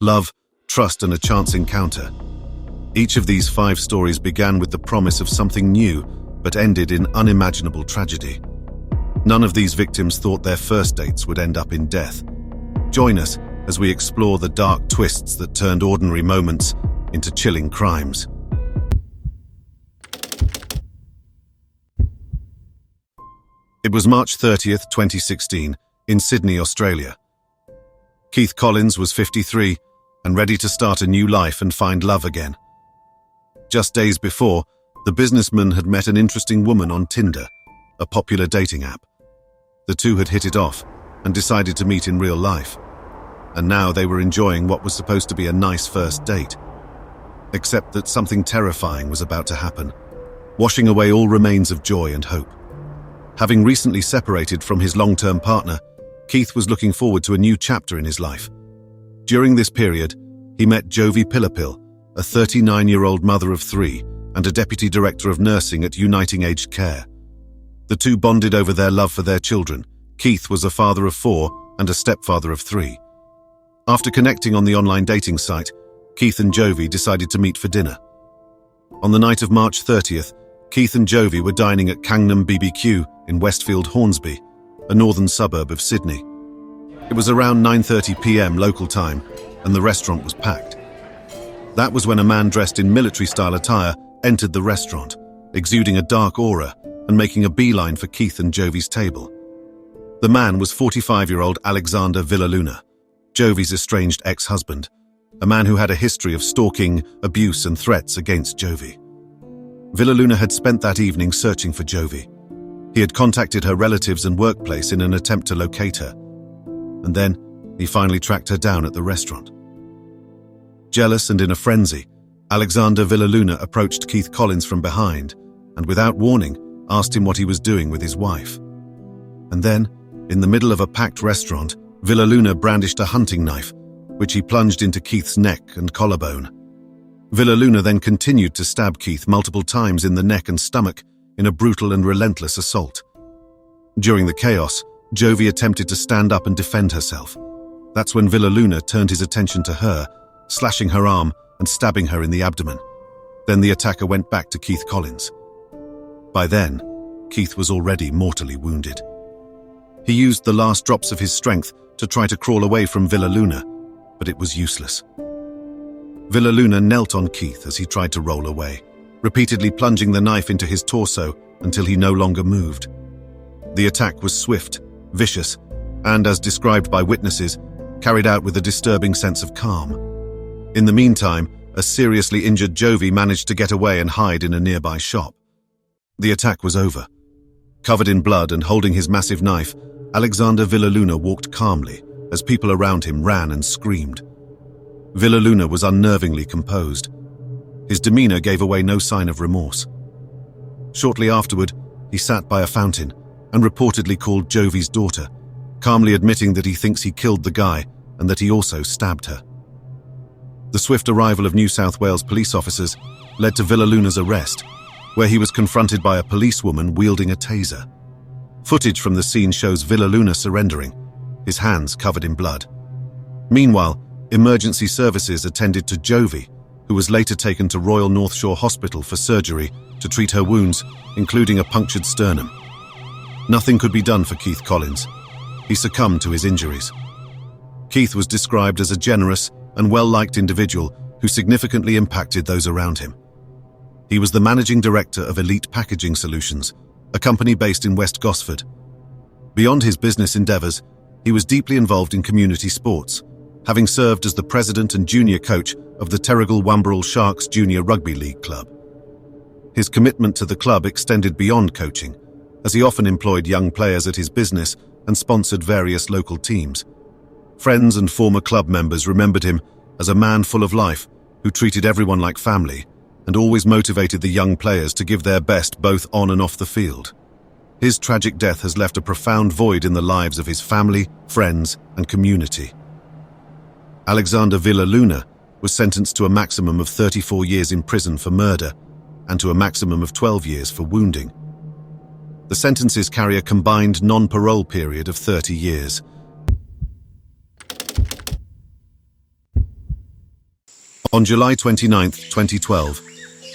love, trust, and a chance encounter. Each of these 5 stories began with the promise of something new, but ended in unimaginable tragedy. None of these victims thought their first dates would end up in death. Join us as we explore the dark twists that turned ordinary moments into chilling crimes. It was March 30th, 2016, in Sydney, Australia. Keith Collins was 53 and ready to start a new life and find love again. Just days before, the businessman had met an interesting woman on Tinder, a popular dating app. The two had hit it off and decided to meet in real life. And now they were enjoying what was supposed to be a nice first date. Except that something terrifying was about to happen, washing away all remains of joy and hope. Having recently separated from his long-term partner, Keith was looking forward to a new chapter in his life. During this period, he met Jovi Pillapil, a 39-year-old mother of 3 and a deputy director of nursing at Uniting Aged Care. The two bonded over their love for their children. Keith was a father of 4 and a stepfather of 3. After connecting on the online dating site, Keith and Jovi decided to meet for dinner. On the night of March 30th, Keith and Jovi were dining at Kangnam BBQ in Westfield Hornsby, a northern suburb of Sydney. It was around 9:30 p.m. local time, and the restaurant was packed. That was when a man dressed in military-style attire entered the restaurant, exuding a dark aura and making a beeline for Keith and Jovi's table. The man was 45-year-old Alexander Villaluna, Jovi's estranged ex-husband, a man who had a history of stalking, abuse, and threats against Jovi. Villaluna had spent that evening searching for Jovi. He had contacted her relatives and workplace in an attempt to locate her. And then, he finally tracked her down at the restaurant. Jealous and in a frenzy, Alexander Villaluna approached Keith Collins from behind and, without warning, asked him what he was doing with his wife. And then, in the middle of a packed restaurant, Villaluna brandished a hunting knife, which he plunged into Keith's neck and collarbone. Villaluna then continued to stab Keith multiple times in the neck and stomach in a brutal and relentless assault. During the chaos, Jovi attempted to stand up and defend herself. That's when Villaluna turned his attention to her, slashing her arm and stabbing her in the abdomen. Then the attacker went back to Keith Collins. By then, Keith was already mortally wounded. He used the last drops of his strength to try to crawl away from Villaluna, but it was useless. Villaluna knelt on Keith as he tried to roll away, repeatedly plunging the knife into his torso until he no longer moved. The attack was swift, vicious, and, as described by witnesses, carried out with a disturbing sense of calm. In the meantime, a seriously injured Jovi managed to get away and hide in a nearby shop. The attack was over. Covered in blood and holding his massive knife, Alexander Villaluna walked calmly as people around him ran and screamed. Villaluna was unnervingly composed. His demeanor gave away no sign of remorse. Shortly afterward, he sat by a fountain and reportedly called Jovi's daughter, calmly admitting that he thinks he killed the guy and that he also stabbed her. The swift arrival of New South Wales police officers led to Villaluna's arrest, where he was confronted by a policewoman wielding a taser. Footage from the scene shows Villaluna surrendering, his hands covered in blood. Meanwhile, emergency services attended to Jovi, who was later taken to Royal North Shore Hospital for surgery to treat her wounds, including a punctured sternum. Nothing could be done for Keith Collins. He succumbed to his injuries. Keith was described as a generous and well-liked individual who significantly impacted those around him. He was the managing director of Elite Packaging Solutions, a company based in West Gosford. Beyond his business endeavours, he was deeply involved in community sports, having served as the president and junior coach of the Terrigal Wamberal Sharks Junior Rugby League Club. His commitment to the club extended beyond coaching, as he often employed young players at his business and sponsored various local teams. Friends and former club members remembered him as a man full of life who treated everyone like family and always motivated the young players to give their best both on and off the field. His tragic death has left a profound void in the lives of his family, friends, and community. Alexander Villaluna was sentenced to a maximum of 34 years in prison for murder and to a maximum of 12 years for wounding. The sentences carry a combined non-parole period of 30 years. On July 29, 2012,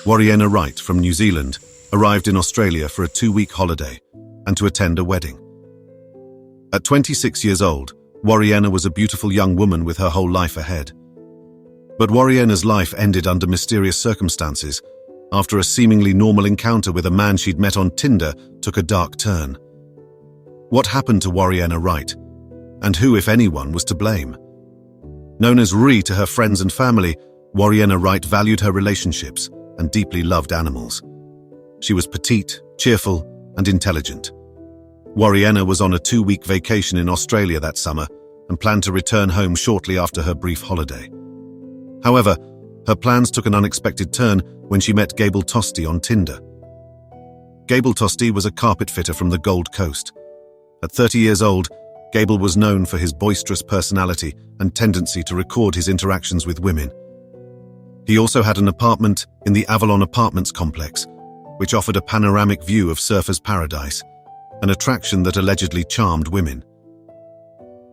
Wariena Wright from New Zealand arrived in Australia for a 2-week holiday and to attend a wedding. At 26 years old, Wariena was a beautiful young woman with her whole life ahead. But Wariena's life ended under mysterious circumstances after a seemingly normal encounter with a man she'd met on Tinder took a dark turn. What happened to Wariena Wright? And who, if anyone, was to blame? Known as Ree to her friends and family, Wariena Wright valued her relationships and deeply loved animals. She was petite, cheerful, and intelligent. Wariena was on a 2-week vacation in Australia that summer and planned to return home shortly after her brief holiday. However, her plans took an unexpected turn when she met Gable Tosti on Tinder. Gable Tosti was a carpet fitter from the Gold Coast. At 30 years old, Gable was known for his boisterous personality and tendency to record his interactions with women. He also had an apartment in the Avalon Apartments complex, which offered a panoramic view of Surfer's Paradise, an attraction that allegedly charmed women.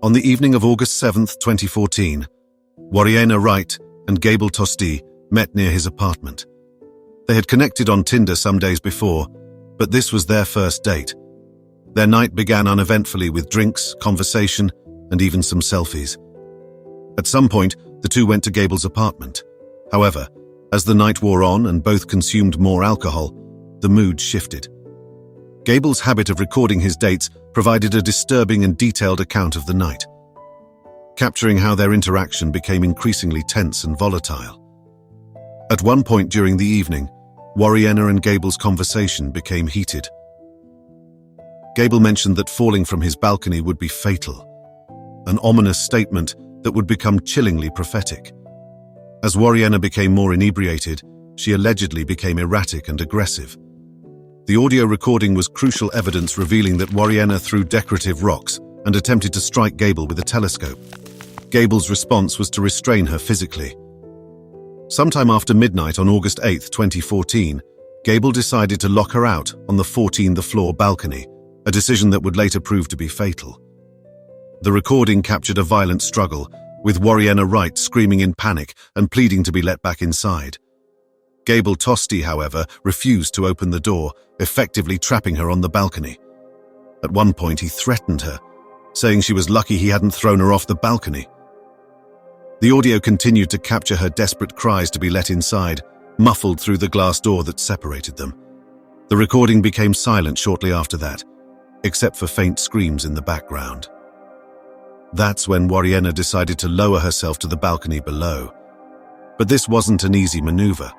On the evening of August 7, 2014, Wariena Wright and Gable Tosti met near his apartment. They had connected on Tinder some days before, but this was their first date. Their night began uneventfully with drinks, conversation, and even some selfies. At some point, the two went to Gable's apartment. However, as the night wore on and both consumed more alcohol, the mood shifted. Gable's habit of recording his dates provided a disturbing and detailed account of the night, capturing how their interaction became increasingly tense and volatile. At one point during the evening, Wariena and Gable's conversation became heated. Gable mentioned that falling from his balcony would be fatal, an ominous statement that would become chillingly prophetic. As Wariena became more inebriated, she allegedly became erratic and aggressive. The audio recording was crucial evidence revealing that Wariena threw decorative rocks and attempted to strike Gable with a telescope. Gable's response was to restrain her physically. Sometime after midnight on August 8, 2014, Gable decided to lock her out on the 14th floor balcony, a decision that would later prove to be fatal. The recording captured a violent struggle, with Wariena Wright screaming in panic and pleading to be let back inside. Gable Tosti, however, refused to open the door, effectively trapping her on the balcony. At one point, he threatened her, saying she was lucky he hadn't thrown her off the balcony. The audio continued to capture her desperate cries to be let inside, muffled through the glass door that separated them. The recording became silent shortly after that, except for faint screams in the background. That's when Wariena decided to lower herself to the balcony below. But this wasn't an easy maneuver,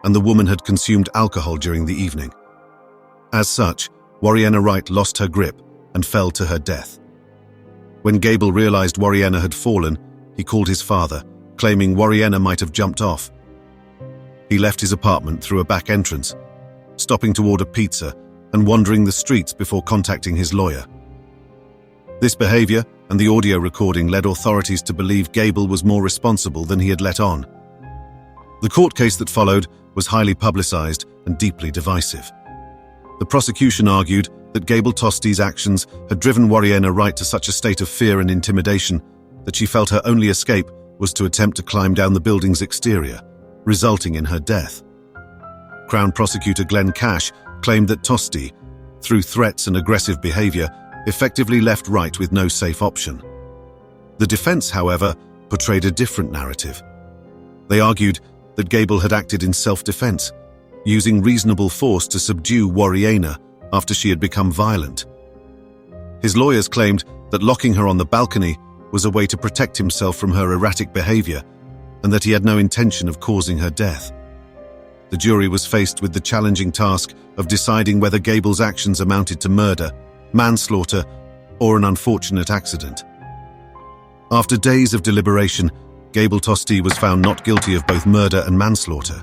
and the woman had consumed alcohol during the evening. As such, Wariena Wright lost her grip and fell to her death. When Gable realized Wariena had fallen, he called his father, claiming Wariena might have jumped off. He left his apartment through a back entrance, stopping to order pizza and wandering the streets before contacting his lawyer. This behavior and the audio recording led authorities to believe Gable was more responsible than he had let on. The court case that followed was highly publicized and deeply divisive. The prosecution argued that Gable Tosti's actions had driven Wariena Wright to such a state of fear and intimidation that she felt her only escape was to attempt to climb down the building's exterior, resulting in her death. Crown Prosecutor Glenn Cash claimed that Tosti, through threats and aggressive behavior, effectively left Wright with no safe option. The defense, however, portrayed a different narrative. They argued that Gable had acted in self-defense, using reasonable force to subdue Wariena after she had become violent. His lawyers claimed that locking her on the balcony was a way to protect himself from her erratic behavior and that he had no intention of causing her death. The jury was faced with the challenging task of deciding whether Gable's actions amounted to murder, manslaughter, or an unfortunate accident. After days of deliberation, Gable Tosti was found not guilty of both murder and manslaughter.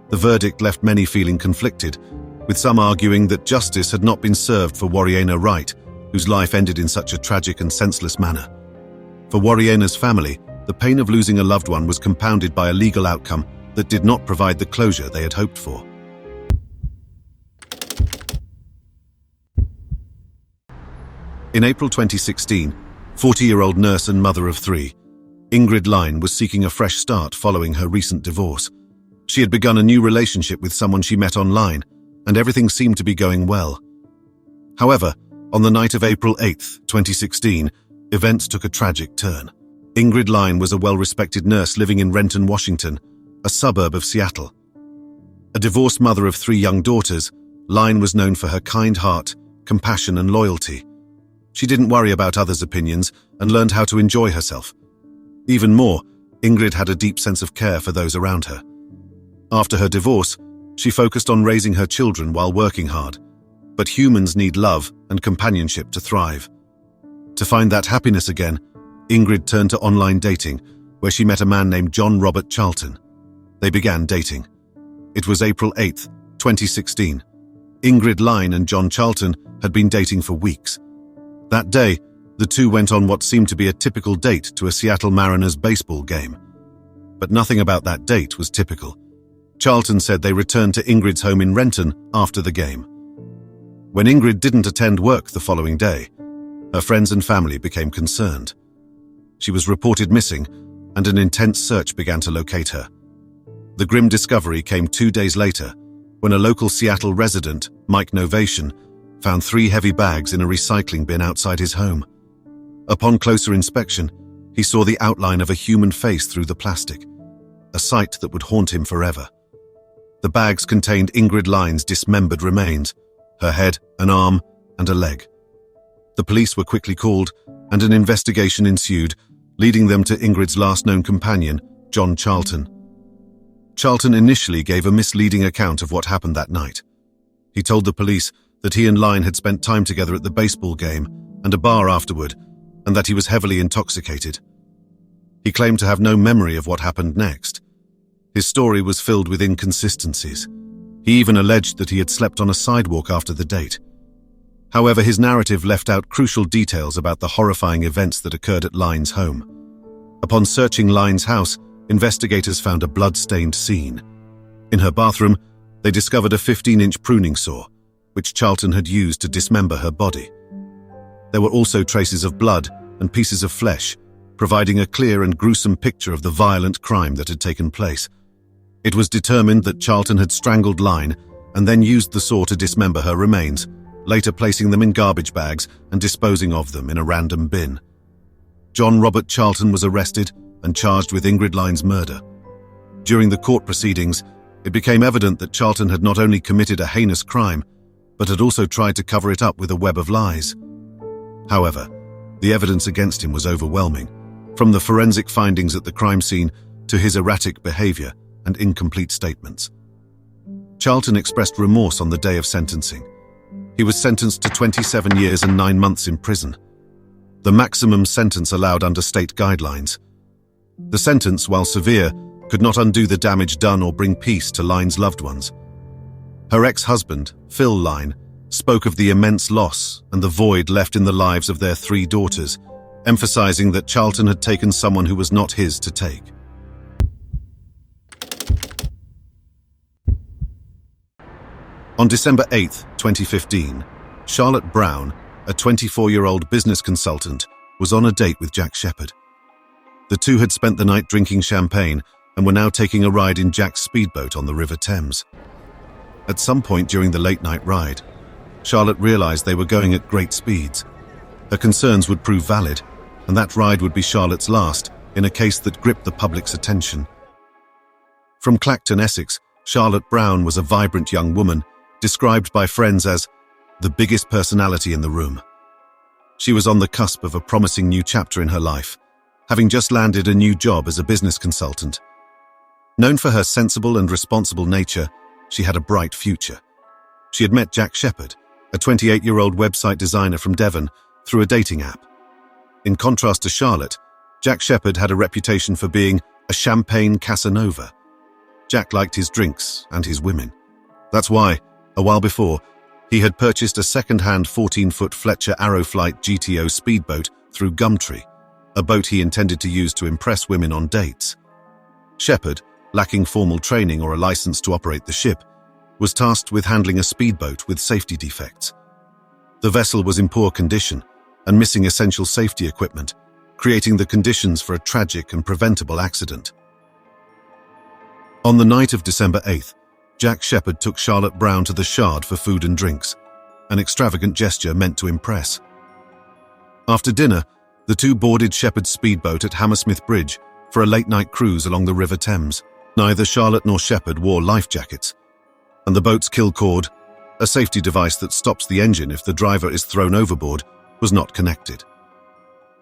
The verdict left many feeling conflicted, with some arguing that justice had not been served for Wariena Wright, whose life ended in such a tragic and senseless manner. For Wariena's family, the pain of losing a loved one was compounded by a legal outcome that did not provide the closure they had hoped for. In April 2016, 40-year-old nurse and mother of 3, Ingrid Line was seeking a fresh start following her recent divorce. She had begun a new relationship with someone she met online, and everything seemed to be going well. However, on the night of April 8, 2016, events took a tragic turn. Ingrid Line was a well-respected nurse living in Renton, Washington, a suburb of Seattle. A divorced mother of 3 young daughters, Line was known for her kind heart, compassion, and loyalty. She didn't worry about others' opinions and learned how to enjoy herself. Even more, Ingrid had a deep sense of care for those around her. After her divorce, she focused on raising her children while working hard. But humans need love and companionship to thrive. To find that happiness again, Ingrid turned to online dating, where she met a man named John Robert Charlton. They began dating. It was April 8, 2016. Ingrid Line and John Charlton had been dating for weeks. That day, the two went on what seemed to be a typical date to a Seattle Mariners baseball game. But nothing about that date was typical. Charlton said they returned to Ingrid's home in Renton after the game. When Ingrid didn't attend work the following day, her friends and family became concerned. She was reported missing, and an intense search began to locate her. The grim discovery came 2 days later, when a local Seattle resident, Mike Novation, found 3 heavy bags in a recycling bin outside his home. Upon closer inspection, he saw the outline of a human face through the plastic, a sight that would haunt him forever. The bags contained Ingrid Line's dismembered remains, her head, an arm, and a leg. The police were quickly called, and an investigation ensued, leading them to Ingrid's last known companion, John Charlton. Charlton initially gave a misleading account of what happened that night. He told the police that he and Line had spent time together at the baseball game and a bar afterward, and that he was heavily intoxicated. He claimed to have no memory of what happened next. His story was filled with inconsistencies. He even alleged that he had slept on a sidewalk after the date. However, his narrative left out crucial details about the horrifying events that occurred at Line's home. Upon searching Line's house, investigators found a blood-stained scene. In her bathroom, they discovered a 15-inch pruning saw, which Charlton had used to dismember her body. There were also traces of blood and pieces of flesh, providing a clear and gruesome picture of the violent crime that had taken place. It was determined that Charlton had strangled Line and then used the saw to dismember her remains, later placing them in garbage bags and disposing of them in a random bin. John Robert Charlton was arrested and charged with Ingrid Line's murder. During the court proceedings, it became evident that Charlton had not only committed a heinous crime, but had also tried to cover it up with a web of lies. However, the evidence against him was overwhelming, from the forensic findings at the crime scene to his erratic behavior and incomplete statements. Charlton expressed remorse on the day of sentencing. He was sentenced to 27 years and 9 months in prison, the maximum sentence allowed under state guidelines. The sentence, while severe, could not undo the damage done or bring peace to Line's loved ones. Her ex-husband, Phil Line, spoke of the immense loss and the void left in the lives of their 3 daughters, emphasizing that Charlton had taken someone who was not his to take. On December 8, 2015, Charlotte Brown, a 24-year-old business consultant, was on a date with Jack Shepherd. The two had spent the night drinking champagne and were now taking a ride in Jack's speedboat on the River Thames. At some point during the late-night ride, Charlotte realized they were going at great speeds. Her concerns would prove valid, and that ride would be Charlotte's last in a case that gripped the public's attention. From Clacton, Essex, Charlotte Brown was a vibrant young woman, described by friends as the biggest personality in the room. She was on the cusp of a promising new chapter in her life, having just landed a new job as a business consultant. Known for her sensible and responsible nature, she had a bright future. She had met Jack Shepherd, a 28-year-old website designer from Devon, through a dating app. In contrast to Charlotte, Jack Shepherd had a reputation for being a champagne Casanova. Jack liked his drinks and his women. That's why, a while before, he had purchased a second-hand 14-foot Fletcher Arrowflight GTO speedboat through Gumtree, a boat he intended to use to impress women on dates. Shepherd, lacking formal training or a license to operate the ship, was tasked with handling a speedboat with safety defects. The vessel was in poor condition and missing essential safety equipment, creating the conditions for a tragic and preventable accident. On the night of December 8th, Jack Shepherd took Charlotte Brown to the Shard for food and drinks, an extravagant gesture meant to impress. After dinner, the two boarded Shepherd's speedboat at Hammersmith Bridge for a late-night cruise along the River Thames. Neither Charlotte nor Shepherd wore life jackets, and the boat's kill cord, a safety device that stops the engine if the driver is thrown overboard, was not connected.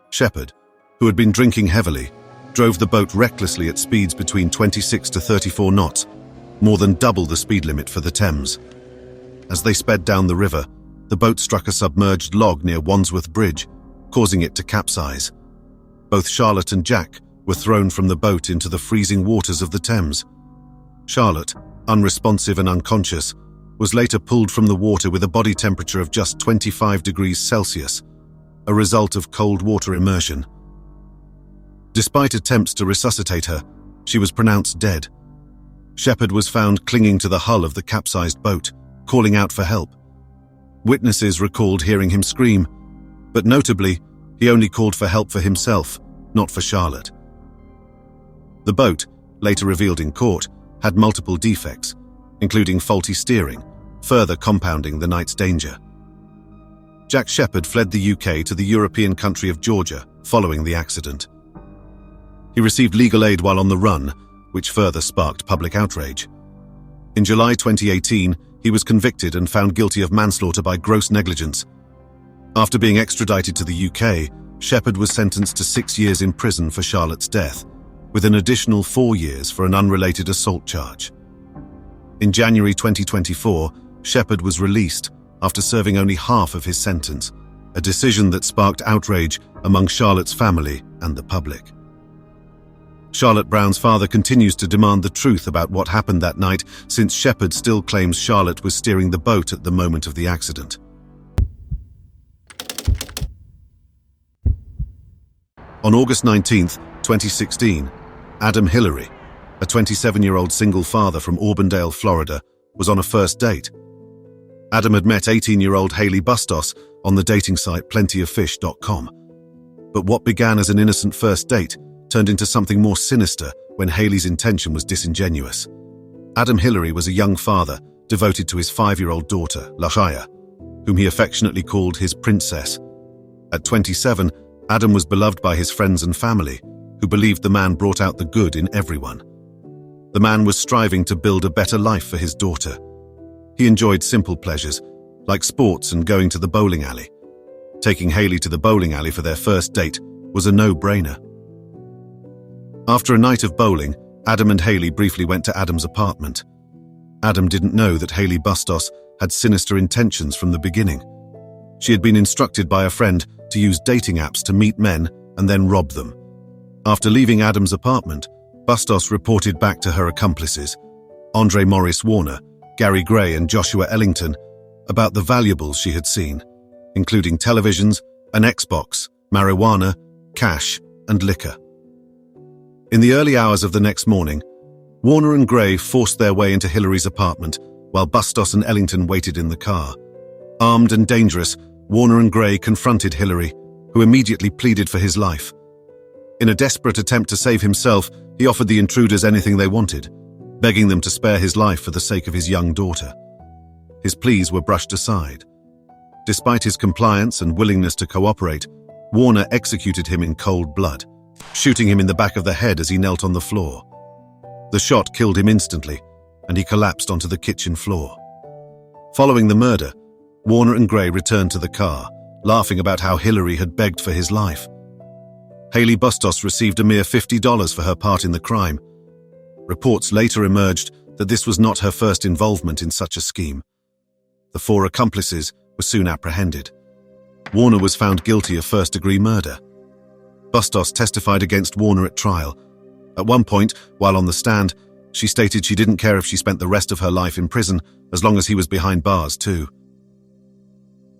Shepherd, who had been drinking heavily, drove the boat recklessly at speeds between 26 to 34 knots, more than double the speed limit for the Thames. As they sped down the river, the boat struck a submerged log near Wandsworth Bridge, causing it to capsize. Both Charlotte and Jack were thrown from the boat into the freezing waters of the Thames. Charlotte, unresponsive and unconscious, was later pulled from the water with a body temperature of just 25 degrees Celsius, a result of cold water immersion. Despite attempts to resuscitate her, she was pronounced dead. Shepherd was found clinging to the hull of the capsized boat, calling out for help. Witnesses recalled hearing him scream, but notably, he only called for help for himself, not for Charlotte. The boat, later revealed in court, had multiple defects, including faulty steering, further compounding the night's danger. Jack Shepherd fled the UK to the European country of Georgia following the accident. He received legal aid while on the run, which further sparked public outrage. In July 2018, he was convicted and found guilty of manslaughter by gross negligence. After being extradited to the UK, Shepherd was sentenced to 6 years in prison for Charlotte's death, with an additional 4 years for an unrelated assault charge. In January 2024, Shepherd was released after serving only half of his sentence, a decision that sparked outrage among Charlotte's family and the public. Charlotte Brown's father continues to demand the truth about what happened that night, since Shepherd still claims Charlotte was steering the boat at the moment of the accident. On August 19, 2016, Adam Hillary, a 27-year-old single father from Auburndale, Florida, was on a first date. Adam had met 18-year-old Hailey Bustos on the dating site plentyoffish.com. But what began as an innocent first date turned into something more sinister when Hailey's intention was disingenuous. Adam Hillary was a young father devoted to his 5-year-old daughter, Lashaya, whom he affectionately called his princess. At 27, Adam was beloved by his friends and family, who believed the man brought out the good in everyone. The man was striving to build a better life for his daughter. He enjoyed simple pleasures, like sports and going to the bowling alley. Taking Hailey to the bowling alley for their first date was a no-brainer. After a night of bowling, Adam and Hailey briefly went to Adam's apartment. Adam didn't know that Hailey Bustos had sinister intentions from the beginning. She had been instructed by a friend to use dating apps to meet men and then rob them. After leaving Adam's apartment, Bustos reported back to her accomplices, Andre Morris Warner, Gary Gray and Joshua Ellington, about the valuables she had seen, including televisions, an Xbox, marijuana, cash, and liquor. In the early hours of the next morning, Warner and Gray forced their way into Hillary's apartment while Bustos and Ellington waited in the car. Armed and dangerous, Warner and Gray confronted Hillary, who immediately pleaded for his life. In a desperate attempt to save himself, he offered the intruders anything they wanted, begging them to spare his life for the sake of his young daughter. His pleas were brushed aside. Despite his compliance and willingness to cooperate, Warner executed him in cold blood, shooting him in the back of the head as he knelt on the floor. The shot killed him instantly, and he collapsed onto the kitchen floor. Following the murder, Warner and Gray returned to the car, laughing about how Hillary had begged for his life. Hailey Bustos received a mere $50 for her part in the crime. Reports later emerged that this was not her first involvement in such a scheme. The 4 accomplices were soon apprehended. Warner was found guilty of first-degree murder. Bustos testified against Warner at trial. At one point, while on the stand, she stated she didn't care if she spent the rest of her life in prison as long as he was behind bars too.